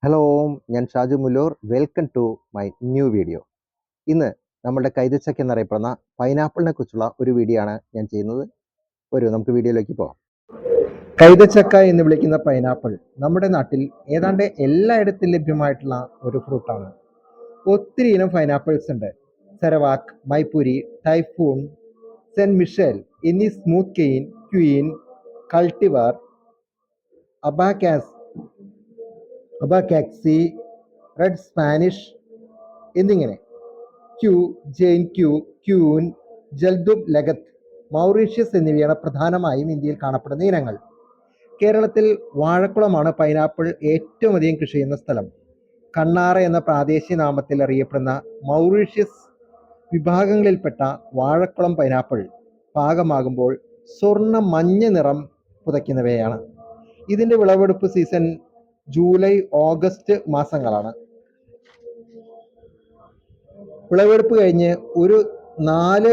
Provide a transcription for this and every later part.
Hello, ഞാൻ Shaju Mullur. Welcome to my new video. ഇന്ന് നമ്മുടെ കൈതച്ചക്ക എന്നറിയപ്പെടുന്ന പൈനാപ്പിളിനെ കുറിച്ചുള്ള ഒരു വീഡിയോ ആണ് ഞാൻ ചെയ്യുന്നത്. നമുക്ക് വീഡിയോയിലേക്ക് പോകാം. കൈതച്ചക്ക എന്ന് വിളിക്കുന്ന പൈനാപ്പിൾ നമ്മുടെ നാട്ടിൽ ഏതാണ്ട് എല്ലായിടത്തും ലഭ്യമായിട്ടുള്ള ഒരു ഫ്രൂട്ടാണ്. ഒത്തിരി ഇനം പൈനാപ്പിൾസ് ഉണ്ട്. സെരവാക്, മൈപ്പൂരി, ടൈഫൂൺ, സെന്റ് മിഷേൽ എന്നീ സ്മൂത്ത് കെയിൻ, ക്വീൻ, കൾട്ടിവാർ, അബാക്കാക്സി, റെഡ് സ്പാനിഷ് എന്നിങ്ങനെ ജെയിൻ ക്യൂൻ, ജൽദുബ് ലഗത്ത്, മൗറീഷ്യസ് എന്നിവയാണ് പ്രധാനമായും ഇന്ത്യയിൽ കാണപ്പെടുന്ന ഇനങ്ങൾ. കേരളത്തിൽ വാഴക്കുളമാണ് പൈനാപ്പിൾ ഏറ്റവും അധികം കൃഷി ചെയ്യുന്ന സ്ഥലം. കണ്ണാറ എന്ന പ്രാദേശിക നാമത്തിൽ അറിയപ്പെടുന്ന മൗറീഷ്യസ് വിഭാഗങ്ങളിൽപ്പെട്ട വാഴക്കുളം പൈനാപ്പിൾ പാകമാകുമ്പോൾ സ്വർണ്ണ മഞ്ഞ നിറം പുതയ്ക്കുന്നവയാണ്. ഇതിൻ്റെ വിളവെടുപ്പ് സീസൺ ജൂലൈ ഓഗസ്റ്റ് മാസങ്ങളാണ്. വിളവെടുപ്പ് കഴിഞ്ഞ് ഒരു 4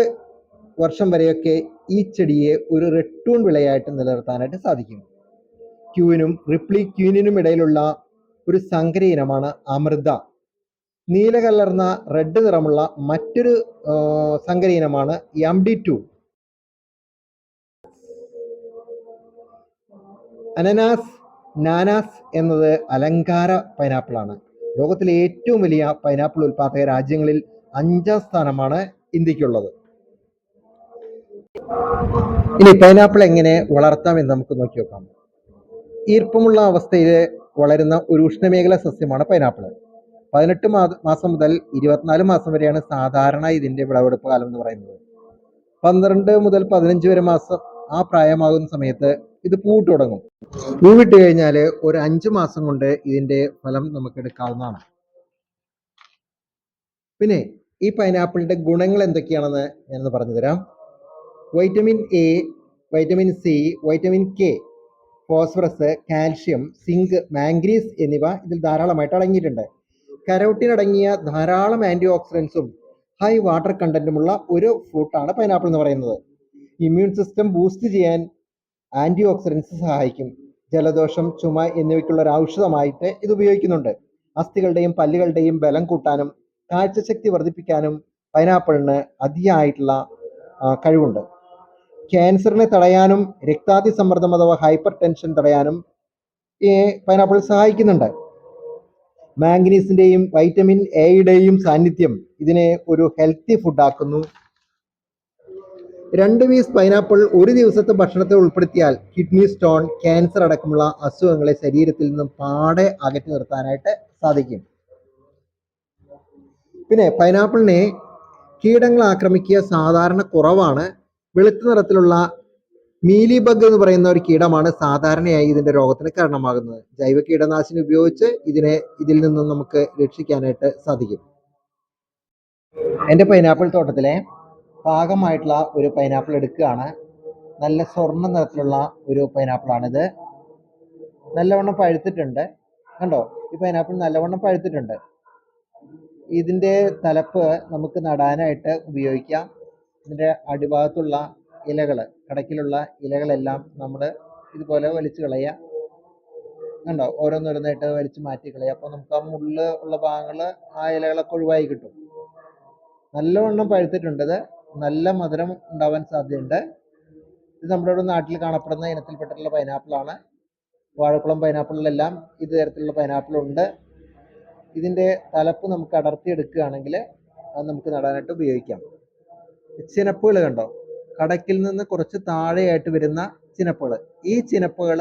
വർഷം വരെയൊക്കെ ഈ ചെടിയെ ഒരു റെട്ടൂൺ വിളയായിട്ട് നിലനിർത്താനായിട്ട് സാധിക്കും. റിപ്ലി ക്യൂനിനും ഇടയിലുള്ള ഒരു സങ്കര ഇനമാണ് അമൃത. നീല കലർന്ന റെഡ് നിറമുള്ള മറ്റൊരു സങ്കര ഇനമാണ് MD2. നാനാസ് എന്നത് അലങ്കാര പൈനാപ്പിളാണ്. ലോകത്തിലെ ഏറ്റവും വലിയ പൈനാപ്പിൾ ഉൽപാദക രാജ്യങ്ങളിൽ 5ാം സ്ഥാനമാണ് ഇന്ത്യക്കുള്ളത്. ഇനി പൈനാപ്പിൾ എങ്ങനെ വളർത്താമെന്ന് നമുക്ക് നോക്കി നോക്കാം. ഈർപ്പമുള്ള അവസ്ഥയിൽ വളരുന്ന ഒരു ഉഷ്ണമേഖല സസ്യമാണ് പൈനാപ്പിൾ. 18 മാസം മുതൽ 24 മാസം വരെയാണ് സാധാരണ ഇതിന്റെ വിളവെടുപ്പ് കാലം എന്ന് പറയുന്നത്. 12 മുതൽ 15 വരെ മാസം ആ പ്രായമാകുന്ന സമയത്ത് ഇത് പൂവിട്ട് തുടങ്ങും. പൂവിട്ട് കഴിഞ്ഞാൽ ഒരു 5 മാസം കൊണ്ട് ഇതിന്റെ ഫലം നമുക്ക് എടുക്കാവുന്നതാണ്. പിന്നെ ഈ പൈനാപ്പിളിന്റെ ഗുണങ്ങൾ എന്തൊക്കെയാണെന്ന് ഞാനൊന്ന് പറഞ്ഞു തരാം. Vitamin A, vitamin C, vitamin K, phosphorus, calcium, zinc, manganese എന്നിവ ഇതിൽ ധാരാളമായിട്ട് അടങ്ങിയിട്ടുണ്ട്. കരോട്ടിൻ അടങ്ങിയ ധാരാളം ആന്റി ഓക്സിഡൻസും ഹൈ വാട്ടർ കണ്ടന്റുമുള്ള ഒരു ഫ്രൂട്ടാണ് പൈനാപ്പിൾ എന്ന് പറയുന്നത്. ഇമ്മ്യൂൺ സിസ്റ്റം ബൂസ്റ്റ് ചെയ്യാൻ ആന്റി ഓക്സിഡൻസ് സഹായിക്കും. ജലദോഷം, ചുമ എന്നിവയ്ക്കുള്ള ഒരു ഔഷധമായിട്ട് ഇത് ഉപയോഗിക്കുന്നുണ്ട്. അസ്ഥികളുടെയും പല്ലുകളുടെയും ബലം കൂട്ടാനും കാഴ്ചശക്തി വർദ്ധിപ്പിക്കാനും പൈനാപ്പിളിന് അതിയായിട്ടുള്ള കഴിവുണ്ട്. ക്യാൻസറിനെ തടയാനും രക്താതിസമ്മർദ്ദം അഥവാ ഹൈപ്പർ ടെൻഷൻ തടയാനും ഈ പൈനാപ്പിൾ സഹായിക്കുന്നുണ്ട്. മാംഗനീസിന്റെയും വൈറ്റമിൻ എയുടെയും സാന്നിധ്യം ഇതിനെ ഒരു ഹെൽത്തി ഫുഡാക്കുന്നു. 2 പീസ് പൈനാപ്പിൾ ഒരു ദിവസത്തെ ഭക്ഷണത്തിൽ ഉൾപ്പെടുത്തിയാൽ കിഡ്നി സ്റ്റോൺ, ക്യാൻസർ അടക്കമുള്ള അസുഖങ്ങളെ ശരീരത്തിൽ നിന്നും പാടെ അകറ്റി നിർത്താനായിട്ട് സാധിക്കും. പിന്നെ പൈനാപ്പിളിനെ കീടങ്ങൾ ആക്രമിക്കുക സാധാരണ കുറവാണ്. വെളുത്ത നിറത്തിലുള്ള മീലി ബഗ് എന്ന് പറയുന്ന ഒരു കീടമാണ് സാധാരണയായി ഇതിന്റെ രോഗത്തിന് കാരണമാകുന്നത്. ജൈവ കീടനാശിനി ഉപയോഗിച്ച് ഇതിൽ നിന്നും നമുക്ക് രക്ഷിക്കാനായിട്ട് സാധിക്കും. എൻ്റെ പൈനാപ്പിൾ തോട്ടത്തിലെ പാകമായിട്ടുള്ള ഒരു പൈനാപ്പിൾ എടുക്കുകയാണ്. നല്ല സ്വർണ്ണ നിറത്തിലുള്ള ഒരു പൈനാപ്പിളാണിത്. നല്ലവണ്ണം പഴുത്തിട്ടുണ്ട്. കണ്ടോ, ഈ പൈനാപ്പിൾ നല്ലവണ്ണം പഴുത്തിട്ടുണ്ട്. ഇതിൻ്റെ തലപ്പ് നമുക്ക് നടാനായിട്ട് ഉപയോഗിക്കാം. ഇതിൻ്റെ അടിഭാഗത്തുള്ള ഇലകൾ, കടക്കിലുള്ള ഇലകളെല്ലാം നമ്മൾ ഇതുപോലെ വലിച്ചു കളയുക. കണ്ടോ, ഓരോന്നോരോന്നായിട്ട് വലിച്ചു മാറ്റി കളയുക. അപ്പോൾ നമുക്ക് ആ മുള്ള് ഉള്ള ഭാഗങ്ങൾ, ആ ഇലകളൊക്കെ ഒഴിവായി കിട്ടും. നല്ലവണ്ണം പഴുത്തിട്ടുണ്ടത്. നല്ല മധുരം ഉണ്ടാവാൻ സാധ്യതയുണ്ട്. ഇത് നമ്മുടെ ഇവിടെ നാട്ടിൽ കാണപ്പെടുന്ന ഇനത്തിൽപ്പെട്ടിട്ടുള്ള പൈനാപ്പിളാണ്. വാഴക്കുളം പൈനാപ്പിളിലെല്ലാം ഇത് തരത്തിലുള്ള പൈനാപ്പിളുണ്ട്. ഇതിൻ്റെ തലപ്പ് നമുക്ക് അടർത്തിയെടുക്കുകയാണെങ്കിൽ അത് നമുക്ക് നടാനായിട്ട് ഉപയോഗിക്കാം. ചിനപ്പുകൾ കണ്ടോ, കടക്കിൽ നിന്ന് കുറച്ച് താഴെയായിട്ട് വരുന്ന ചിനപ്പുകൾ. ഈ ചിനപ്പുകൾ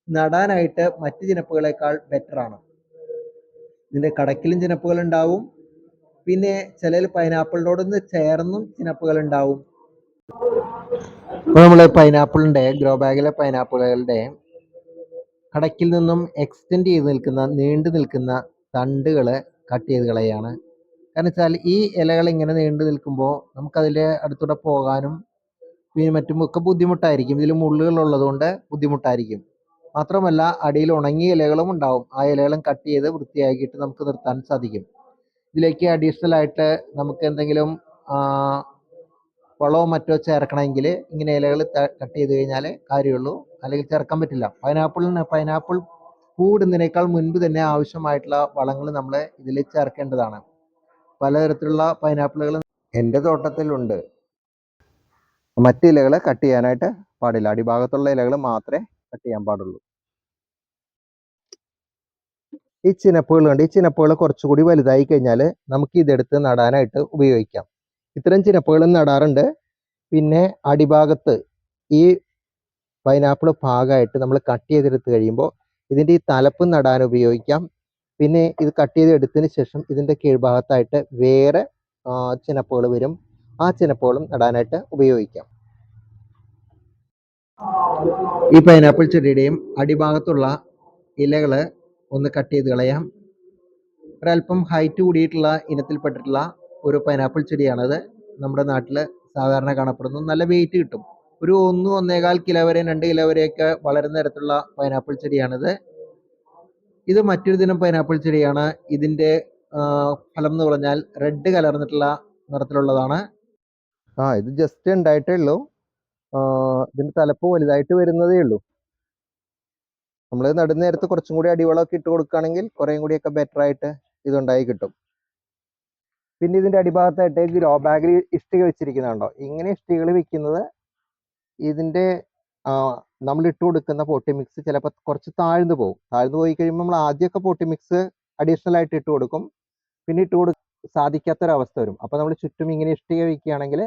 നടാനായിട്ട് മറ്റ് ചിനപ്പുകളെക്കാൾ ബെറ്ററാണ്. ഇതിൻ്റെ കടക്കിലും ചിനപ്പുകൾ ഉണ്ടാവും. പിന്നെ ചില പൈനാപ്പിളിനോടൊന്ന് ചേർന്നും ചിനപ്പുകൾ ഉണ്ടാവും. അപ്പോൾ നമ്മൾ പൈനാപ്പിളിൻ്റെ ഗ്രോ ബാഗിലെ പൈനാപ്പിളുകളുടെ കടക്കിൽ നിന്നും എക്സ്റ്റെൻഡ് ചെയ്ത് നിൽക്കുന്ന, നീണ്ടു നിൽക്കുന്ന തണ്ടുകൾ കട്ട് ചെയ്ത് കളയാണ്. കാരണം വെച്ചാൽ ഈ ഇലകൾ ഇങ്ങനെ നീണ്ടു നിൽക്കുമ്പോൾ നമുക്കതിൻ്റെ അടുത്തൂടെ പോകാനും പിന്നെ മറ്റും ഒക്കെ ബുദ്ധിമുട്ടായിരിക്കും. ഇതിൽ മുള്ളുകൾ ഉള്ളതുകൊണ്ട് ബുദ്ധിമുട്ടായിരിക്കും. മാത്രമല്ല അടിയിൽ ഉണങ്ങിയ ഇലകളും ഉണ്ടാവും. ആ ഇലകളും കട്ട് ചെയ്ത് വൃത്തിയാക്കിയിട്ട് നമുക്ക് നിർത്താൻ സാധിക്കും. ഇതിലേക്ക് അഡീഷണൽ ആയിട്ട് നമുക്ക് എന്തെങ്കിലും വളമോ മറ്റോ ചേർക്കണമെങ്കിൽ ഇങ്ങനെ ഇലകൾ കട്ട് ചെയ്ത് കഴിഞ്ഞാൽ കാര്യമുള്ളൂ, അല്ലെങ്കിൽ ചേർക്കാൻ പറ്റില്ല. പൈനാപ്പിൾ പൂവിടുന്നതിനേക്കാൾ മുൻപ് തന്നെ ആവശ്യമായിട്ടുള്ള വളങ്ങൾ നമ്മൾ ഇതിൽ ചേർക്കേണ്ടതാണ്. പലതരത്തിലുള്ള പൈനാപ്പിളുകൾ എൻ്റെ തോട്ടത്തിലുണ്ട്. മറ്റ് ഇലകൾ കട്ട് ചെയ്യാനായിട്ട് പാടില്ല. അടിഭാഗത്തുള്ള ഇലകൾ മാത്രമേ കട്ട് ചെയ്യാൻ പാടുള്ളൂ. ഈ ചിനപ്പുകൾ ഉണ്ട്. ഈ ചിനപ്പുകൾ കുറച്ചുകൂടി വലുതായി കഴിഞ്ഞാൽ നമുക്ക് ഇതെടുത്ത് നടാനായിട്ട് ഉപയോഗിക്കാം. ഇത്തരം ചിനപ്പുകളും നടാറുണ്ട്. പിന്നെ അടിഭാഗത്ത് ഈ പൈനാപ്പിൾ ഭാഗമായിട്ട് നമ്മൾ കട്ട് ചെയ്തെടുത്ത് കഴിയുമ്പോൾ ഇതിൻ്റെ ഈ തലപ്പ് നടാൻ ഉപയോഗിക്കാം. പിന്നെ ഇത് കട്ട് ചെയ്തെടുത്തതിന് ശേഷം ഇതിൻ്റെ കീഴ്ഭാഗത്തായിട്ട് വേറെ ചിനപ്പുകൾ വരും. ആ ചിനപ്പുകളും നടാനായിട്ട് ഉപയോഗിക്കാം. ഈ പൈനാപ്പിൾ ചെടിയുടെയും അടിഭാഗത്തുള്ള ഇലകൾ ഒന്ന് കട്ട് ചെയ്ത് കളയാം. ഒരല്പം ഹൈറ്റ് കൂടിയിട്ടുള്ള ഇനത്തിൽപ്പെട്ടിട്ടുള്ള ഒരു പൈനാപ്പിൾ ചെടിയാണത്. നമ്മുടെ നാട്ടിൽ സാധാരണ കാണപ്പെടുന്നു. നല്ല വെയിറ്റ് കിട്ടും. ഒരു 1-1.25 കിലോ വരെ 2 കിലോ വരെയൊക്കെ വളരുന്ന തരത്തിലുള്ള പൈനാപ്പിൾ ചെടിയാണിത്. ഇത് മറ്റൊരു ദിനം പൈനാപ്പിൾ ചെടിയാണ്. ഇതിൻ്റെ ഫലം എന്ന് പറഞ്ഞാൽ റെഡ് കലർന്നിട്ടുള്ള നിറത്തിലുള്ളതാണ്. ഇത് ജസ്റ്റ് ഉണ്ടായിട്ടേ ഉള്ളൂ. ഇതിൻ്റെ തലപ്പ് വലുതായിട്ട് വരുന്നതേ ഉള്ളൂ. നമ്മൾ നടുന്ന നേരത്ത് കുറച്ചും കൂടി അടിവളമൊക്കെ ഇട്ട് കൊടുക്കുകയാണെങ്കിൽ കുറേയും കൂടിയൊക്കെ ബെറ്റർ ആയിട്ട് ഇതുണ്ടായി കിട്ടും. പിന്നെ ഇതിൻ്റെ അടിഭാഗത്തായിട്ട് ഗ്രോ ബാഗിൽ ഇഷ്ടിക വെച്ചിരിക്കുന്നുണ്ടോ? ഇങ്ങനെ ഇഷ്ടികകൾ വെക്കുന്നത് ഇതിൻ്റെ നമ്മൾ ഇട്ട് കൊടുക്കുന്ന പോട്ടി മിക്സ് ചിലപ്പോൾ കുറച്ച് താഴ്ന്നു പോകും. താഴ്ന്നു പോയി കഴിയുമ്പോൾ നമ്മൾ ആദ്യമൊക്കെ പോട്ടി മിക്സ് അഡീഷണൽ ആയിട്ട് ഇട്ട് കൊടുക്കും. പിന്നെ ഇട്ട് സാധിക്കാത്തൊരവസ്ഥ വരും. അപ്പോൾ നമ്മൾ ചുറ്റും ഇങ്ങനെ ഇഷ്ടിക വയ്ക്കുകയാണെങ്കിൽ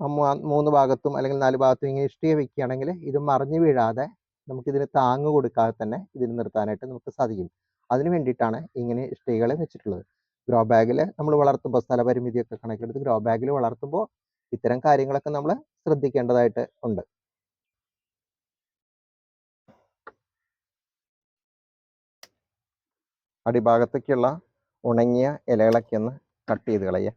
3 ഭാഗത്തും അല്ലെങ്കിൽ 4 ഭാഗത്തും ഇങ്ങനെ ഇഷ്ടിക വയ്ക്കുകയാണെങ്കിൽ ഇത് മറിഞ്ഞു വീഴാതെ നമുക്കിതിന് താങ്ങ് കൊടുക്കാതെ തന്നെ ഇതിന് നിർത്താനായിട്ട് നമുക്ക് സാധിക്കും. അതിന് വേണ്ടിയിട്ടാണ് ഇങ്ങനെ ഇഷ്ടികകൾ വെച്ചിട്ടുള്ളത്. ഗ്രോ ബാഗിൽ നമ്മൾ വളർത്തുമ്പോൾ സ്ഥലപരിമിതിയൊക്കെ കണക്കിലെടുത്ത് ഗ്രോ ബാഗിൽ വളർത്തുമ്പോൾ ഇത്തരം കാര്യങ്ങളൊക്കെ നമ്മൾ ശ്രദ്ധിക്കേണ്ടതായിട്ട് ഉണ്ട്. അടിഭാഗത്തേക്കുള്ള ഉണങ്ങിയ ഇലകളൊക്കെ ഒന്ന് കട്ട് ചെയ്ത് കളയുക.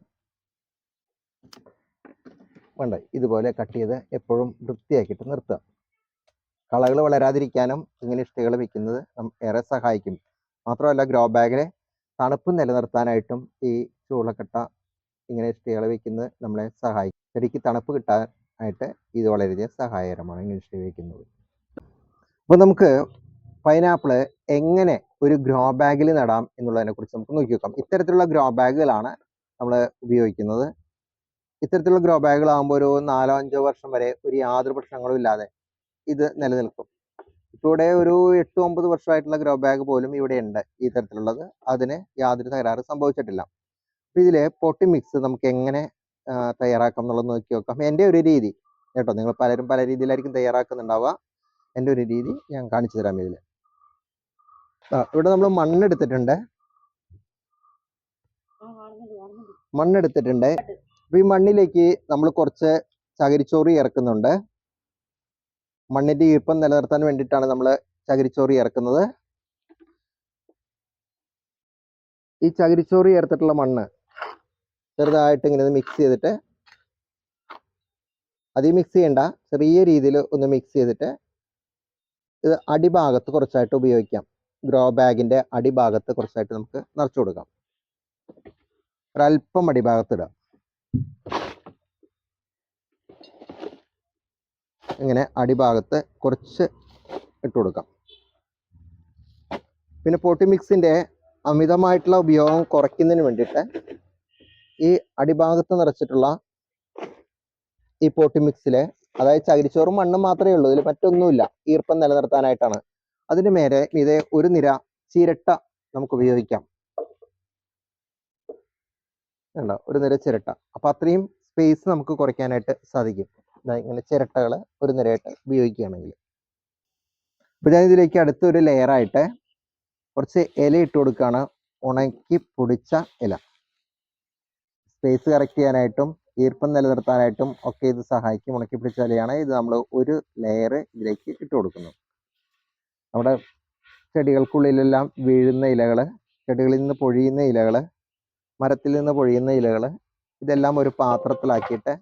വേണ്ട ഇതുപോലെ കട്ട് ചെയ്ത് എപ്പോഴും വൃത്തിയാക്കിയിട്ട് നിർത്തുക. കളകൾ വളരാതിരിക്കാനും ഇങ്ങനെ ഇഷ്ടികകൾ വെക്കുന്നത് ഏറെ സഹായിക്കും. മാത്രമല്ല ഗ്രോ ബാഗിലെ തണുപ്പ് നിലനിർത്താനായിട്ടും ഈ ചൂളക്കട്ട ഇങ്ങനെ ഇഷ്ടികകൾ വെക്കുന്നത് നമ്മളെ സഹായിക്കും. ചെടിക്ക് തണുപ്പ് കിട്ടാനായിട്ട് ഇത് വളരെയധികം സഹായകരമാണ് ഇങ്ങനെ ഇഷ്ടിക വെക്കുന്നത്. അപ്പോൾ നമുക്ക് പൈനാപ്പിൾ എങ്ങനെ ഒരു ഗ്രോ ബാഗിൽ നടാം എന്നുള്ളതിനെ കുറിച്ച് നമുക്ക് നോക്കി നോക്കാം. ഇത്തരത്തിലുള്ള ഗ്രോ ബാഗുകളാണ് നമ്മൾ ഉപയോഗിക്കുന്നത്. ഇത്തരത്തിലുള്ള ഗ്രോ ബാഗുകളാകുമ്പോൾ ഒരു 4-5 വർഷം വരെ ഒരു യാതൊരു പ്രശ്നങ്ങളും ഇല്ലാതെ ഇത് നിലനിൽക്കും. ഇപ്പോൾ ഇവിടെ ഒരു 8-9 വർഷമായിട്ടുള്ള ഗ്രോ ബാഗ് പോലും ഇവിടെ ഉണ്ട് ഈ തരത്തിലുള്ളത്. അതിന് യാതൊരു തകരാറ് സംഭവിച്ചിട്ടില്ല. അപ്പോൾ ഇതിൽ പൊട്ടി മിക്സ് നമുക്ക് എങ്ങനെ തയ്യാറാക്കാം എന്നുള്ളത് നോക്കി നോക്കാം. എൻ്റെ ഒരു രീതി കേട്ടോ, നിങ്ങൾ പലരും പല രീതിയിലായിരിക്കും തയ്യാറാക്കുന്നുണ്ടാവുക. എൻ്റെ ഒരു രീതി ഞാൻ കാണിച്ചു തരാം. ഇതിൽ ഇവിടെ നമ്മൾ മണ്ണെടുത്തിട്ടുണ്ട്. അപ്പോൾ ഈ മണ്ണിലേക്ക് നമ്മൾ കുറച്ച് ചകിരിച്ചോറ് ഇറക്കുന്നുണ്ട്. മണ്ണിന്റെ ഈർപ്പം നിലനിർത്താൻ വേണ്ടിയിട്ടാണ് നമ്മൾ ചകിരിച്ചോറ് ഇറക്കുന്നത്. ഈ ചകിരിച്ചോറ് ചേർത്തിട്ടുള്ള മണ്ണ് ചെറുതായിട്ട് ഇങ്ങനെ മിക്സ് ചെയ്തിട്ട്, അധികം മിക്സ് ചെയ്യണ്ട, ചെറിയ രീതിയിൽ ഒന്ന് മിക്സ് ചെയ്തിട്ട് ഇത് അടിഭാഗത്ത് കുറച്ചായിട്ട് ഉപയോഗിക്കാം. ഗ്രോ ബാഗിന്റെ അടിഭാഗത്ത് കുറച്ചായിട്ട് നമുക്ക് നിറച്ചു കൊടുക്കാം. ഒരല്പം അടിഭാഗത്ത് ഇടാം. ഇങ്ങനെ അടിഭാഗത്ത് കുറച്ച് ഇട്ട് കൊടുക്കാം. പിന്നെ പോട്ടി മിക്സിന്റെ അമിതമായിട്ടുള്ള ഉപയോഗം കുറയ്ക്കുന്നതിന് വേണ്ടിയിട്ട് ഈ അടിഭാഗത്ത് നിറച്ചിട്ടുള്ള ഈ പോട്ടി മിക്സില്, അതായത് ചകിരിച്ചോറും മണ്ണും മാത്രമേ ഉള്ളൂ, ഇതിൽ മറ്റൊന്നുമില്ല, ഈർപ്പം നിലനിർത്താനായിട്ടാണ്. അതിന് മേലെ ഇതേ ഒരു നിര ചിരട്ട നമുക്ക് ഉപയോഗിക്കാം. വേണ്ട ഒരു നിര ചിരട്ട. അപ്പൊ അത്രയും സ്പേസ് നമുക്ക് കുറയ്ക്കാനായിട്ട് സാധിക്കും. ഇങ്ങനെ ചിരട്ടകൾ ഒരു നിരയായിട്ട് ഉപയോഗിക്കുകയാണെങ്കിൽ. അപ്പൊ ഞാൻ ഇതിലേക്ക് അടുത്തൊരു ലെയറായിട്ട് കുറച്ച് ഇല ഇട്ട് കൊടുക്കുകയാണ്. ഉണക്കി പൊടിച്ച ഇല. സ്പേസ് കറക്റ്റ് ചെയ്യാനായിട്ടും ഈർപ്പം നിലനിർത്താനായിട്ടും ഒക്കെ ഇത് സഹായിക്കും. ഉണക്കി പിടിച്ച ഇലയാണ്. ഇത് നമ്മൾ ഒരു ലെയർ ഇതിലേക്ക് ഇട്ട് കൊടുക്കുന്നു. നമ്മുടെ ചെടികൾക്കുള്ളിലെല്ലാം വീഴുന്ന ഇലകൾ, ചെടികളിൽ നിന്ന് പൊഴിയുന്ന ഇലകൾ, മരത്തിൽ നിന്ന് പൊഴിയുന്ന ഇലകൾ, ഇതെല്ലാം ഒരു പാത്രത്തിലാക്കിയിട്ട്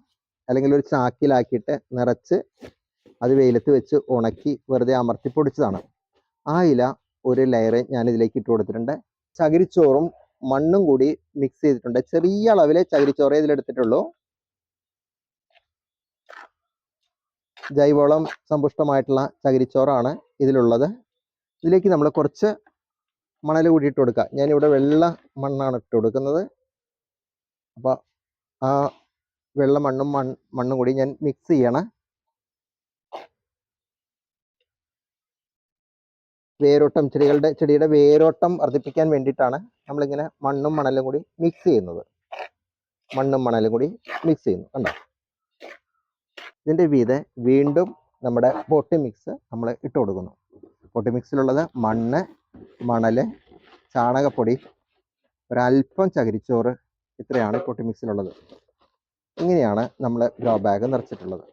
അല്ലെങ്കിൽ ഒരു ചാക്കിലാക്കിയിട്ട് നിറച്ച് അത് വെയിലത്ത് വെച്ച് ഉണക്കി വെറുതെ അമർത്തി പൊടിച്ചതാണ്. ആ ഇല ഒരു ലെയർ ഞാൻ ഇതിലേക്ക് ഇട്ട് കൊടുത്തിട്ടുണ്ട്. ചകിരിച്ചോറും മണ്ണും കൂടി മിക്സ് ചെയ്തിട്ടുണ്ട്. ചെറിയ അളവിലെ ചകിരിച്ചോറേ ഇതിലെടുത്തിട്ടുള്ളൂ. ജൈവവളം സമ്പുഷ്ടമായിട്ടുള്ള ചകിരിച്ചോറാണ് ഇതിലുള്ളത്. ഇതിലേക്ക് നമ്മൾ കുറച്ച് മണൽ കൂടി ഇട്ട് കൊടുക്കുക. ഞാനിവിടെ വെള്ള മണ്ണാണ് ഇട്ട് കൊടുക്കുന്നത്. അപ്പോൾ ആ വെള്ള മണ്ണും കൂടി ഞാൻ മിക്സ് ചെയ്യണം. ചെടിയുടെ വേരോട്ടം വർദ്ധിപ്പിക്കാൻ വേണ്ടിയിട്ടാണ് നമ്മളിങ്ങനെ മണ്ണും മണലും കൂടി മിക്സ് ചെയ്യുന്നത്. കണ്ടോ? ഇതിൻ്റെ വീണ്ടും നമ്മുടെ പോട്ടി മിക്സ് നമ്മൾ ഇട്ട് കൊടുക്കുന്നു. പോട്ടി മിക്സിലുള്ളത് മണ്ണ്, മണല്, ചാണകപ്പൊടി, ഒരല്പം ചകിരിച്ചോറ്, ഇത്രയാണ് പോട്ടി മിക്സിലുള്ളത്. ഇങ്ങനെയാണ് നമ്മൾ ഗ്രോ ബാഗ് നിറച്ചിട്ടുള്ളത്.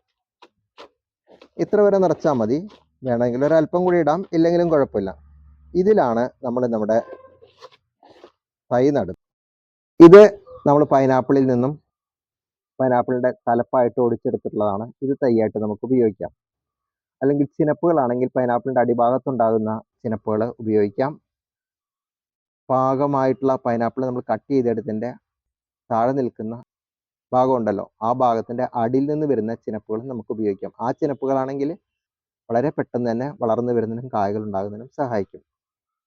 ഇത്ര വരെ നിറച്ചാൽ മതി. വേണമെങ്കിൽ ഒരല്പം കൂടി ഇടാം, ഇല്ലെങ്കിലും കുഴപ്പമില്ല. ഇതിലാണ് നമ്മൾ നമ്മുടെ തൈ നടുന്നത്. ഇത് നമ്മൾ പൈനാപ്പിളിൻ്റെ തലപ്പായിട്ട് ഒടിച്ചെടുത്തിട്ടുള്ളതാണ്. ഇത് തൈയായിട്ട് നമുക്ക് ഉപയോഗിക്കാം. അല്ലെങ്കിൽ ചിനപ്പുകളാണെങ്കിൽ പൈനാപ്പിളിൻ്റെ അടിഭാഗത്തുണ്ടാകുന്ന ചിനപ്പുകൾ ഉപയോഗിക്കാം. പാകമായിട്ടുള്ള പൈനാപ്പിൾ നമ്മൾ കട്ട് ചെയ്തെടുത്തതിൻ്റെ താഴെ നിൽക്കുന്ന ഭാഗമുണ്ടല്ലോ, ആ ഭാഗത്തിൻ്റെ അടിയിൽ നിന്ന് വരുന്ന ചിനപ്പുകൾ നമുക്ക് ഉപയോഗിക്കാം. ആ ചിനപ്പുകളാണെങ്കിൽ വളരെ പെട്ടെന്ന് തന്നെ വളർന്നു വരുന്നതിനും കായകൾ ഉണ്ടാകുന്നതിനും സഹായിക്കും.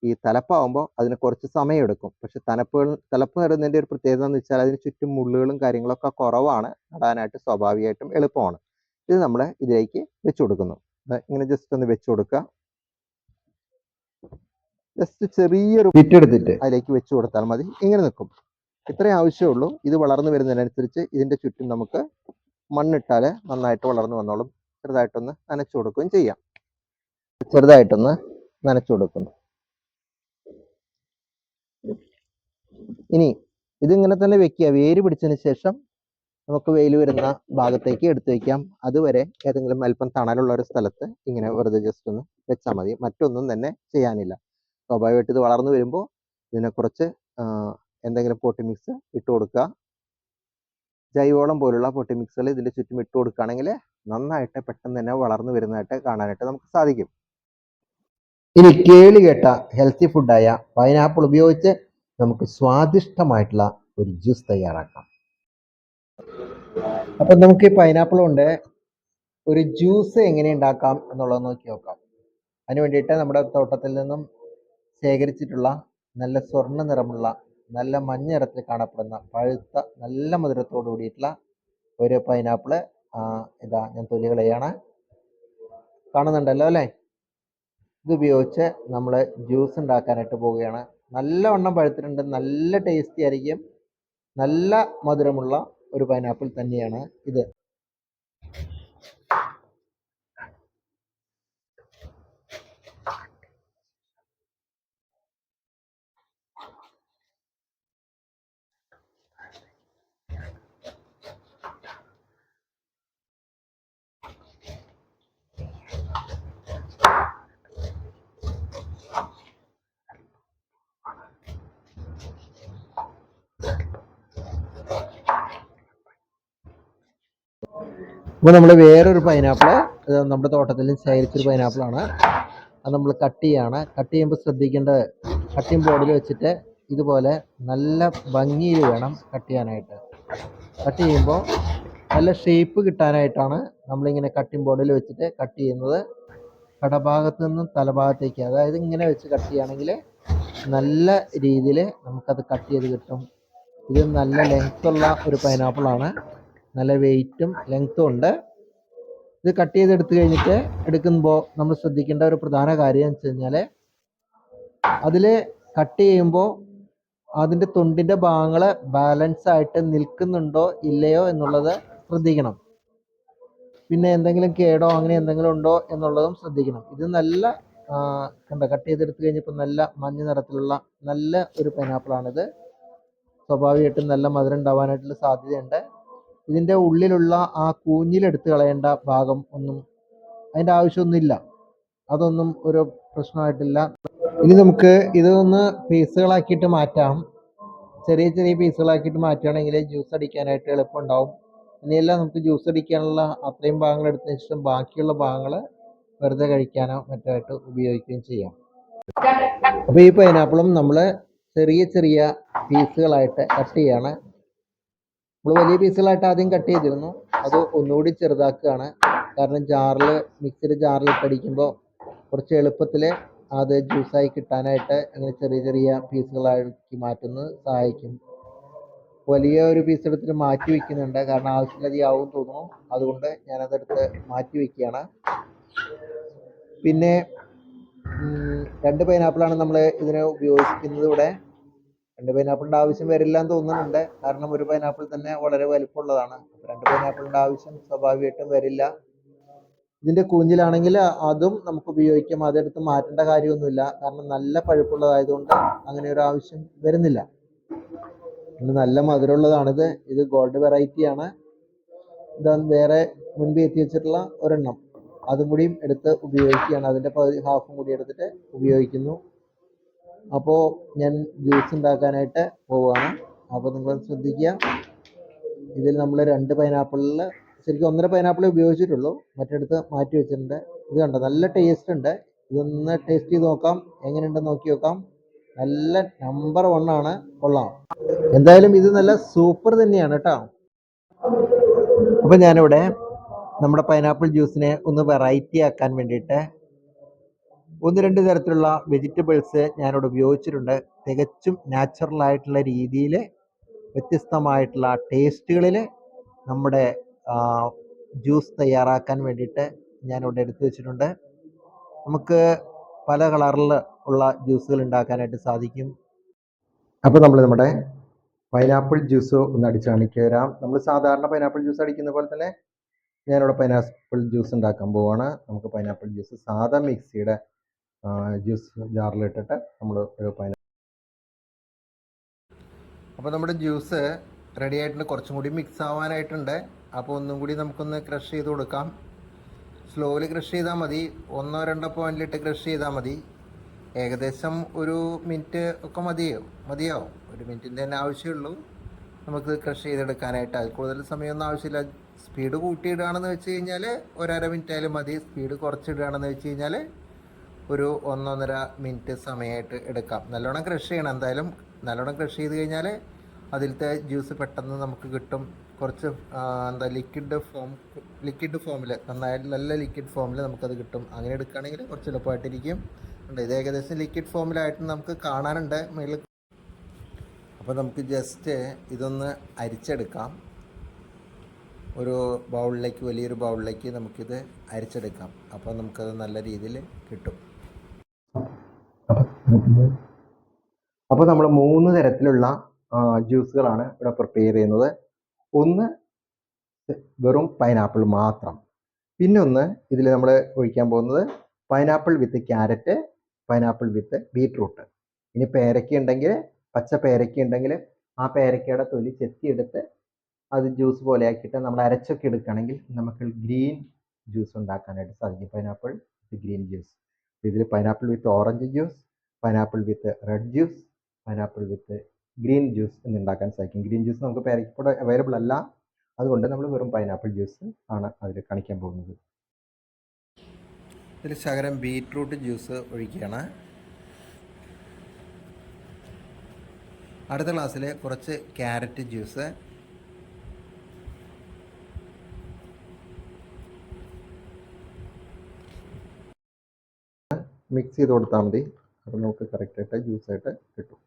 ഈ തലപ്പാവുമ്പോൾ അതിന് കുറച്ച് സമയമെടുക്കും. പക്ഷെ തലപ്പ് നടുന്നതിൻ്റെ ഒരു പ്രത്യേകത എന്ന് വെച്ചാൽ അതിന് ചുറ്റും മുള്ളുകളും കാര്യങ്ങളൊക്കെ കുറവാണ്. നടാനായിട്ട് സ്വാഭാവികമായിട്ടും എളുപ്പമാണ്. ഇത് നമ്മൾ ഇതിലേക്ക് വെച്ച് കൊടുക്കുന്നു. ഇങ്ങനെ ജസ്റ്റ് ഒന്ന് വെച്ച് കൊടുക്കുക. ജസ്റ്റ് ചെറിയൊരു വിട്ടെടുത്തിട്ട് അതിലേക്ക് വെച്ച് കൊടുത്താൽ മതി. ഇങ്ങനെ നിൽക്കും. ഇത്രയും ആവശ്യമുള്ളൂ. ഇത് വളർന്നു വരുന്നതിനനുസരിച്ച് ഇതിൻ്റെ ചുറ്റും നമുക്ക് മണ്ണിട്ടാൽ നന്നായിട്ട് വളർന്നു വന്നോളും. ചെറുതായിട്ടൊന്ന് നനച്ചു കൊടുക്കുകയും ചെയ്യാം. ഇനി ഇതിങ്ങനെ തന്നെ വെക്കുക. വേര് പിടിച്ചതിന് ശേഷം നമുക്ക് വെയിൽ വരുന്ന ഭാഗത്തേക്ക് എടുത്തു വയ്ക്കാം. അതുവരെ ഏതെങ്കിലും അല്പം തണലുള്ള ഒരു സ്ഥലത്ത് ഇങ്ങനെ വെറുതെ ജസ്റ്റ് ഒന്ന് വെച്ചാൽ മതി. മറ്റൊന്നും തന്നെ ചെയ്യാനില്ല. സ്വാഭാവികമായിട്ട് ഇത് വളർന്നു വരുമ്പോൾ ഇതിനെ കുറച്ച് എന്തെങ്കിലും പോട്ടി മിക്സ് ഇട്ട് കൊടുക്കുക. ജൈവവളം പോലുള്ള പോട്ടി മിക്സുകൾ ഇതിൻ്റെ ചുറ്റും ഇട്ട് കൊടുക്കുകയാണെങ്കിൽ നന്നായിട്ട് പെട്ടെന്ന് തന്നെ വളർന്നു വരുന്നതായിട്ട് കാണാനായിട്ട് നമുക്ക് സാധിക്കും. ഇനി കേളി കേട്ട ഹെൽത്തി ഫുഡായ പൈനാപ്പിൾ ഉപയോഗിച്ച് നമുക്ക് സ്വാദിഷ്ടമായിട്ടുള്ള ഒരു ജ്യൂസ് തയ്യാറാക്കാം. അപ്പം നമുക്ക് ഈ പൈനാപ്പിൾ കൊണ്ട് ഒരു ജ്യൂസ് എങ്ങനെ ഉണ്ടാക്കാം എന്നുള്ളത് നോക്കി നോക്കാം. അതിന് വേണ്ടിയിട്ട് നമ്മുടെ തോട്ടത്തിൽ നിന്നും ശേഖരിച്ചിട്ടുള്ള നല്ല സ്വർണ്ണ നിറമുള്ള, നല്ല മഞ്ഞ നിറത്തിൽ കാണപ്പെടുന്ന, പഴുത്ത നല്ല മധുരത്തോടു കൂടിയിട്ടുള്ള ഒരു പൈനാപ്പിള് ഇതാ ഞാൻ തൊലി കളയാണ്. കാണുന്നുണ്ടല്ലോ അല്ലേ? ഇത് ഉപയോഗിച്ച് നമ്മൾ ജ്യൂസ് ഉണ്ടാക്കാനായിട്ട് പോവുകയാണ്. നല്ലവണ്ണം പഴുത്തിട്ടുണ്ട്. നല്ല ടേസ്റ്റി ആയിരിക്കും. നല്ല മധുരമുള്ള ഒരു പൈനാപ്പിൾ തന്നെയാണ് ഇത്. അപ്പോൾ നമ്മൾ വേറൊരു പൈനാപ്പിൾ നമ്മുടെ തോട്ടത്തിൽ ശേഖരിച്ചൊരു പൈനാപ്പിളാണ്. അത് നമ്മൾ കട്ട് ചെയ്യുമ്പോൾ ശ്രദ്ധിക്കേണ്ടത്, കട്ടിംഗ് ബോർഡിൽ വെച്ചിട്ട് ഇതുപോലെ നല്ല ഭംഗിയിൽ വേണം കട്ട് ചെയ്യാനായിട്ട്. കട്ട് ചെയ്യുമ്പോൾ നല്ല ഷേപ്പ് കിട്ടാനായിട്ടാണ് നമ്മളിങ്ങനെ കട്ടിംഗ് ബോർഡിൽ വെച്ചിട്ട് കട്ട് ചെയ്യുന്നത്. കടഭാഗത്ത് നിന്നും തലഭാഗത്തേക്ക്, അതായത് ഇങ്ങനെ വെച്ച് കട്ട് ചെയ്യുകയാണെങ്കിൽ നല്ല രീതിയിൽ നമുക്കത് കട്ട് ചെയ്ത് കിട്ടും. ഇത് നല്ല ലെങ്ത്തുള്ള ഒരു പൈനാപ്പിളാണ്. നല്ല വെയിറ്റും ലെങ്ത്തും ഉണ്ട്. ഇത് കട്ട് ചെയ്തെടുത്ത് കഴിഞ്ഞിട്ട് എടുക്കുമ്പോൾ നമ്മൾ ശ്രദ്ധിക്കേണ്ട ഒരു പ്രധാന കാര്യം എന്ന് വെച്ച് കഴിഞ്ഞാൽ, അതിൽ കട്ട് ചെയ്യുമ്പോൾ അതിൻ്റെ തൊണ്ടിൻ്റെ ഭാഗങ്ങൾ ബാലൻസ് ആയിട്ട് നിൽക്കുന്നുണ്ടോ ഇല്ലയോ എന്നുള്ളത് ശ്രദ്ധിക്കണം. പിന്നെ എന്തെങ്കിലും കേടോ അങ്ങനെ എന്തെങ്കിലും ഉണ്ടോ എന്നുള്ളതും ശ്രദ്ധിക്കണം. ഇത് നല്ല കട്ട് ചെയ്തെടുത്ത് കഴിഞ്ഞപ്പോൾ നല്ല മഞ്ഞ നിറത്തിലുള്ള നല്ല ഒരു പൈനാപ്പിളാണിത്. സ്വാഭാവികമായിട്ടും നല്ല മധുരം ഉണ്ടാവാനായിട്ടുള്ള സാധ്യതയുണ്ട്. ഇതിൻ്റെ ഉള്ളിലുള്ള ആ കൂഞ്ഞിലെടുത്ത് കളയേണ്ട ഭാഗം ഒന്നും അതിൻ്റെ ആവശ്യമൊന്നുമില്ല. അതൊന്നും ഒരു പ്രശ്നമായിട്ടില്ല. ഇനി നമുക്ക് ഇതൊന്ന് പീസുകളാക്കിയിട്ട് മാറ്റാം. ചെറിയ ചെറിയ പീസുകളാക്കിയിട്ട് മാറ്റുകയാണെങ്കിൽ ജ്യൂസ് അടിക്കാനായിട്ട് എളുപ്പമുണ്ടാവും. ഇനിയെല്ലാം നമുക്ക് ജ്യൂസ് അടിക്കാനുള്ള അത്രയും ഭാഗങ്ങൾ എടുത്തതിന് ശേഷം ബാക്കിയുള്ള ഭാഗങ്ങൾ വെറുതെ കഴിക്കാനോ മറ്റോ ആയിട്ട് ഉപയോഗിക്കുകയും ചെയ്യാം. അപ്പോൾ ഈ പൈനാപ്പിളും നമ്മൾ ചെറിയ ചെറിയ പീസുകളായിട്ട് കട്ട് ചെയ്യാണ്. നമ്മൾ വലിയ പീസുകളായിട്ട് ആദ്യം കട്ട് ചെയ്തിരുന്നു. അത് ഒന്നുകൂടി ചെറുതാക്കുകയാണ്. കാരണം മിക്സിയുടെ ജാറിൽ ഇട്ടടിക്കുമ്പോൾ കുറച്ച് എളുപ്പത്തിൽ അത് ജ്യൂസായി കിട്ടാനായിട്ട് അങ്ങനെ ചെറിയ ചെറിയ പീസുകളാക്കി മാറ്റുന്നത് സഹായിക്കും. വലിയ ഒരു പീസ് എടുത്തിട്ട് മാറ്റി വെക്കുന്നുണ്ട്, കാരണം ആവശ്യമില്ലാതെയാവും തോന്നുന്നു. അതുകൊണ്ട് ഞാനതെടുത്ത് മാറ്റി വെക്കുകയാണ്. പിന്നെ 2 പൈനാപ്പിളാണ് നമ്മൾ ഇതിന് ഉപയോഗിക്കുന്നത് ഇവിടെ. 2 പൈനാപ്പിളിൻ്റെ ആവശ്യം വരില്ല എന്ന് തോന്നുന്നുണ്ട്, കാരണം ഒരു പൈനാപ്പിൾ തന്നെ വളരെ വലിപ്പമുള്ളതാണ്. 2 പൈനാപ്പിളിൻ്റെ ആവശ്യം സ്വാഭാവികമായിട്ടും വരില്ല. ഇതിൻ്റെ കൂഞ്ചിലാണെങ്കിൽ അതും നമുക്ക് ഉപയോഗിക്കാം, അതെടുത്ത് മാറ്റേണ്ട കാര്യമൊന്നുമില്ല, കാരണം നല്ല പഴുപ്പുള്ളതായതുകൊണ്ട് അങ്ങനെ ഒരു ആവശ്യം വരുന്നില്ല. ഇത് നല്ല മധുരമുള്ളതാണിത്. ഇത് ഗോൾഡ് വെറൈറ്റിയാണ്. ഇതാണ് വേറെ മുൻപ് എത്തി വെച്ചിട്ടുള്ള ഒരെണ്ണം, അതും കൂടിയും എടുത്ത് ഉപയോഗിക്കുകയാണ്. അതിൻ്റെ പകുതി ഹാഫും കൂടി എടുത്തിട്ട് ഉപയോഗിക്കുന്നു. അപ്പോൾ ഞാൻ ജ്യൂസ് ഉണ്ടാക്കാനായിട്ട് പോവുകയാണ്. അപ്പോൾ നിങ്ങൾ ശ്രദ്ധിക്കുക, ഇതിൽ നമ്മൾ 2 പൈനാപ്പിളിൽ ശരിക്കും 1.5 പൈനാപ്പിളേ ഉപയോഗിച്ചിട്ടുള്ളൂ, മറ്റെടുത്ത് മാറ്റി വെച്ചിട്ടുണ്ട്. ഇത് കണ്ടോ, നല്ല ടേസ്റ്റ് ഉണ്ട്. ഇതൊന്ന് ടേസ്റ്റ് ചെയ്ത് നോക്കാം, എങ്ങനെയുണ്ടെന്ന് നോക്കി നോക്കാം. നല്ല നമ്പർ 1 ആണ്, കൊള്ളാം. എന്തായാലും ഇത് നല്ല സൂപ്പർ തന്നെയാണ് കേട്ടോ. അപ്പോൾ ഞാനിവിടെ നമ്മുടെ പൈനാപ്പിൾ ജ്യൂസിനെ ഒന്ന് വെറൈറ്റി ആക്കാൻ വേണ്ടിയിട്ട് 1-2 തരത്തിലുള്ള വെജിറ്റബിൾസ് ഞാനിവിടെ ഉപയോഗിച്ചിട്ടുണ്ട്. തികച്ചും നാച്ചുറൽ ആയിട്ടുള്ള രീതിയിൽ വ്യത്യസ്തമായിട്ടുള്ള ടേസ്റ്റുകളിൽ നമ്മുടെ ജ്യൂസ് തയ്യാറാക്കാൻ വേണ്ടിയിട്ട് ഞാനിവിടെ എടുത്തു വെച്ചിട്ടുണ്ട്. നമുക്ക് പല കളറിൽ ഉള്ള ജ്യൂസുകൾ ഉണ്ടാക്കാനായിട്ട് സാധിക്കും. അപ്പോൾ നമ്മൾ നമ്മുടെ പൈനാപ്പിൾ ജ്യൂസ് ഒന്ന് അടിച്ച് കാണിച്ചു തരാം. നമ്മൾ സാധാരണ പൈനാപ്പിൾ ജ്യൂസ് അടിക്കുന്ന പോലെ തന്നെ ഞാനിവിടെ പൈനാപ്പിൾ ജ്യൂസ് ഉണ്ടാക്കാൻ പോവുകയാണ്. നമുക്ക് പൈനാപ്പിൾ ജ്യൂസ് സാധാ മിക്സിയുടെ ജ്യൂസ് ജാറിലിട്ടിട്ട് നമ്മൾ ഒരു അപ്പോൾ നമ്മുടെ ജ്യൂസ് റെഡി ആയിട്ടുണ്ട്. കുറച്ചും കൂടി മിക്സ് ആവാനായിട്ടുണ്ട്. അപ്പോൾ ഒന്നും കൂടി നമുക്കൊന്ന് ക്രഷ് ചെയ്ത് കൊടുക്കാം. സ്ലോലി ക്രഷ് ചെയ്താൽ മതി, 1-2 പോയിന്റിലിട്ട് ക്രഷ് ചെയ്താൽ മതി. ഏകദേശം 1 മിനിറ്റ് ഒക്കെ മതിയാവും. 1 മിനിറ്റിൻ്റെ തന്നെ ആവശ്യമുള്ളൂ നമുക്ക് ക്രഷ് ചെയ്തെടുക്കാനായിട്ട്. അതിൽ കൂടുതൽ സമയമൊന്നും ആവശ്യമില്ല. സ്പീഡ് കൂട്ടിയിടുകയാണെന്ന് വെച്ച് കഴിഞ്ഞാൽ 1.5 മിനിറ്റ് ആയാലും മതി. സ്പീഡ് കുറച്ചിടുകയാണെന്ന് വെച്ച് കഴിഞ്ഞാൽ ഒരു 1-1.5 മിനിറ്റ് സമയമായിട്ട് എടുക്കാം. നല്ലോണം ക്രഷ് ചെയ്യണം. എന്തായാലും നല്ലോണം ക്രഷ് ചെയ്ത് കഴിഞ്ഞാൽ അതിലത്തെ ജ്യൂസ് പെട്ടെന്ന് നമുക്ക് കിട്ടും. കുറച്ച് ലിക്വിഡ് ഫോമിൽ നല്ല ലിക്വിഡ് ഫോമിൽ നമുക്കത് കിട്ടും. അങ്ങനെ എടുക്കുകയാണെങ്കിൽ കുറച്ച് എളുപ്പമായിട്ടിരിക്കും. ഇത് ഏകദേശം ലിക്വിഡ് ഫോമിലായിട്ട് നമുക്ക് കാണാനുണ്ട് മേളിൽ. അപ്പോൾ നമുക്ക് ജസ്റ്റ് ഇതൊന്ന് അരിച്ചെടുക്കാം. ഒരു ബൗളിലേക്ക്, വലിയൊരു ബൗളിലേക്ക് നമുക്കിത് അരിച്ചെടുക്കാം. അപ്പോൾ നമുക്കത് നല്ല രീതിയിൽ കിട്ടും. അപ്പോൾ നമ്മൾ 3 തരത്തിലുള്ള ജ്യൂസുകളാണ് ഇവിടെ പ്രിപ്പയർ ചെയ്യുന്നത്. ഒന്ന് വെറും പൈനാപ്പിൾ മാത്രം, പിന്നെ ഒന്ന് ഇതിൽ നമ്മൾ ഒഴിക്കാൻ പോകുന്നത് പൈനാപ്പിൾ വിത്ത് ക്യാരറ്റ്, പൈനാപ്പിൾ വിത്ത് ബീറ്റ്റൂട്ട്. ഇനി പേരയ്ക്ക ഉണ്ടെങ്കിൽ, പച്ച പേരയ്ക്ക ഉണ്ടെങ്കിൽ ആ പേരയ്ക്കയുടെ തൊലി ചെത്തിയെടുത്ത് അത് ജ്യൂസ് പോലെ ആക്കിയിട്ട് നമ്മൾ അരച്ചൊക്കെ എടുക്കുകയാണെങ്കിൽ നമുക്ക് ഗ്രീൻ ജ്യൂസ് ഉണ്ടാക്കാനായിട്ട് സാധിക്കും. Pineapple with green juice. ഇതിൽ pineapple with orange juice, pineapple with red juice, pineapple with green juice എന്നുണ്ടാക്കാൻ സാധിക്കും. ഗ്രീൻ ജ്യൂസ് നമുക്ക് പേരയ്ക്കോടെ അവൈലബിൾ അല്ല, അതുകൊണ്ട് നമ്മൾ വെറും പൈനാപ്പിൾ ജ്യൂസ് ആണ് അതിൽ കാണിക്കാൻ പോകുന്നത്. ഇതിൽ ശകലം ബീറ്റ്റൂട്ട് ജ്യൂസ് ഒഴിക്കുകയാണ്. അടുത്ത ഗ്ലാസ്സിൽ കുറച്ച് ക്യാരറ്റ് ജ്യൂസ്, മിക്സ് ചെയ്ത് കൊടുത്താൽ മതി. അപ്പോൾ നമുക്ക് കറക്റ്റായിട്ട് ജ്യൂസായിട്ട് കിട്ടും.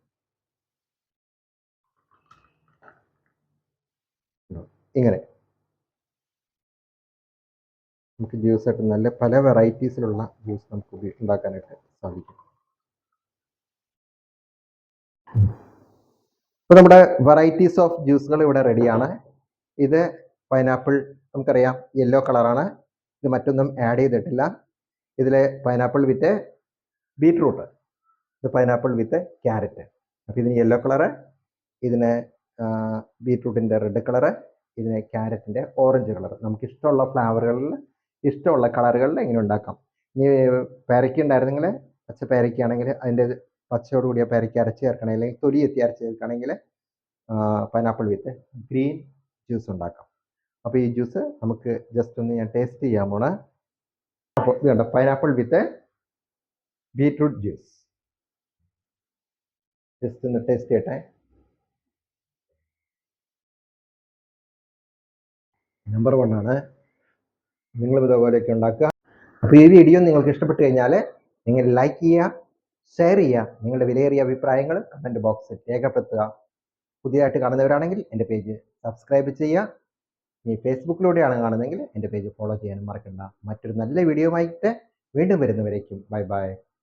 ഇങ്ങനെ നമുക്ക് ജ്യൂസായിട്ട് നല്ല പല വെറൈറ്റീസിലുള്ള ജ്യൂസ് നമുക്ക് ഉണ്ടാക്കാനായിട്ട് സാധിക്കും. ഇപ്പോൾ നമ്മുടെ വെറൈറ്റീസ് ഓഫ് ജ്യൂസുകൾ ഇവിടെ റെഡിയാണ്. ഇത് പൈനാപ്പിൾ നമുക്കറിയാം യെല്ലോ കളറാണ്. ഇത് മറ്റൊന്നും ആഡ് ചെയ്തിട്ടില്ല. ഇതിൽ പൈനാപ്പിൾ വിത്ത് ബീറ്റ്റൂട്ട്, ഇത് പൈനാപ്പിൾ വിത്ത് ക്യാരറ്റ്. അപ്പോൾ ഇതിന് യെല്ലോ കളറ്, ഇതിന് ബീറ്റ്റൂട്ടിൻ്റെ റെഡ് കളറ്, ഇതിന് ക്യാരറ്റിൻ്റെ ഓറഞ്ച് കളർ. നമുക്ക് ഇഷ്ടമുള്ള ഫ്ലേവറുകളിൽ, ഇഷ്ടമുള്ള കളറുകളിൽ എങ്ങനെ ഉണ്ടാക്കാം. ഇനി പേരയ്ക്ക ഉണ്ടായിരുന്നെങ്കിൽ, പച്ച പേരയ്ക്കയാണെങ്കിൽ അതിൻ്റെ പച്ചയോട് കൂടിയ പേരയ്ക്ക അരച്ച് ചേർക്കണമെങ്കിൽ, അല്ലെങ്കിൽ തൊലി എത്തി അരച്ച് ചേർക്കണമെങ്കിൽ പൈനാപ്പിൾ വിത്ത് ഗ്രീൻ ജ്യൂസ് ഉണ്ടാക്കാം. അപ്പോൾ ഈ ജ്യൂസ് നമുക്ക് ജസ്റ്റ് ഒന്ന് ഞാൻ ടേസ്റ്റ് ചെയ്യാൻ പോണ്. അപ്പോൾ ഇത് കണ്ടോ, പൈനാപ്പിൾ വിത്ത് ബീറ്റ്റൂട്ട് ജ്യൂസ്. ജസ്റ്റ് ഒന്ന് ടേസ്റ്റ് ചെയ്യട്ടെ. നമ്പർ 1 ആണ്. നിങ്ങളും ഇതുപോലെയൊക്കെ ഉണ്ടാക്കുക. അപ്പോൾ ഈ വീഡിയോ നിങ്ങൾക്ക് ഇഷ്ടപ്പെട്ട് കഴിഞ്ഞാൽ നിങ്ങൾ ലൈക്ക് ചെയ്യുക, ഷെയർ ചെയ്യുക, നിങ്ങളുടെ വിലയേറിയ അഭിപ്രായങ്ങൾ കമൻറ്റ് ബോക്സിൽ രേഖപ്പെടുത്തുക. പുതിയതായിട്ട് കാണുന്നവരാണെങ്കിൽ എൻ്റെ പേജ് സബ്സ്ക്രൈബ് ചെയ്യുക. ഈ ഫേസ്ബുക്കിലൂടെയാണ് കാണുന്നതെങ്കിൽ എൻ്റെ പേജ് ഫോളോ ചെയ്യാനും മറക്കണ്ട. മറ്റൊരു നല്ല വീഡിയോയുമായിട്ട് വീണ്ടും വരുന്നവരേക്കും ബൈ ബൈ.